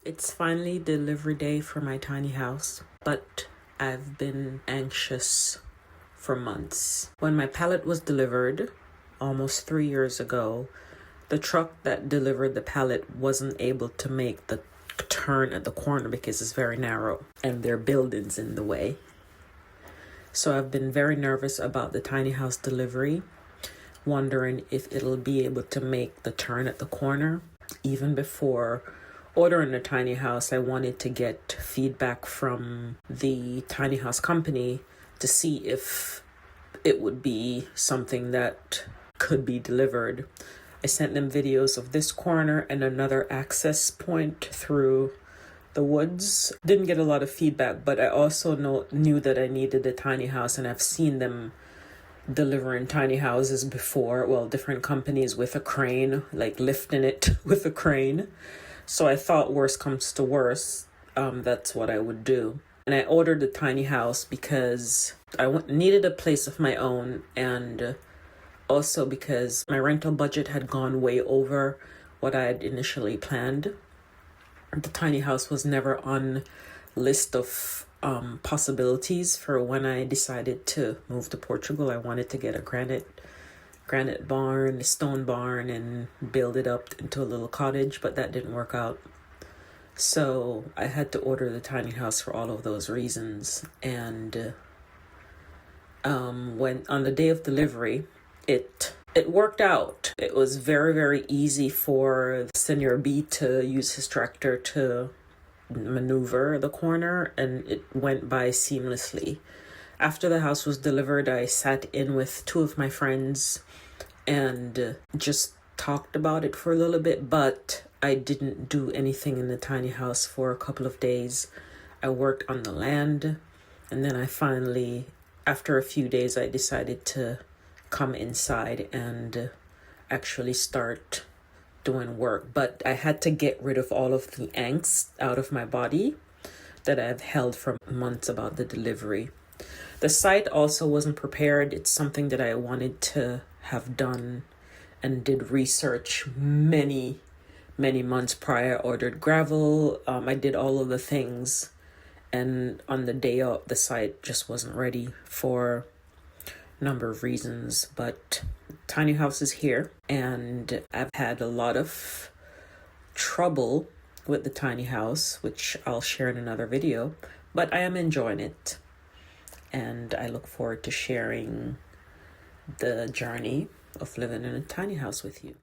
It's finally delivery day for my tiny house, but I've been anxious for months. When my pallet was delivered almost 3 years ago, the truck that delivered the pallet wasn't able to make the turn at the corner because it's very narrow and there are buildings in the way. So I've been very nervous about the tiny house delivery, wondering if it'll be able to make the turn at the corner. Even before ordering the tiny house, I wanted to get feedback from the tiny house company to see if it would be something that could be delivered. I sent them videos of this corner and another access point through the woods. Didn't get a lot of feedback, but I also knew that I needed a tiny house, and I've seen them delivering tiny houses before. Well, different companies with a crane, like lifting it with a crane. So I thought worst comes to worst, that's what I would do. And I ordered a tiny house because I needed a place of my own, and also because my rental budget had gone way over what I had initially planned. The tiny house was never on list of possibilities for when I decided to move to Portugal. I wanted to get a granite barn, a stone barn, and build it up into a little cottage, but that didn't work out. So I had to order the tiny house for all of those reasons. And when on the day of delivery, it worked out. It was very, very easy for Senor B to use his tractor to maneuver the corner, and it went by seamlessly. After the house was delivered, I sat in with two of my friends and just talked about it for a little bit, but I didn't do anything in the tiny house for a couple of days. I worked on the land, and then I finally, after a few days, I decided to come inside and actually start doing work. But I had to get rid of all of the angst out of my body that I've held for months about the delivery. The site also wasn't prepared. It's something that I wanted to have done and did research many months prior. Ordered gravel. I did all of the things, and on the day of, the site just wasn't ready for a number of reasons. But tiny house is here, and I've had a lot of trouble with the tiny house, which I'll share in another video, but I am enjoying it, and I look forward to sharing the journey of living in a tiny house with you.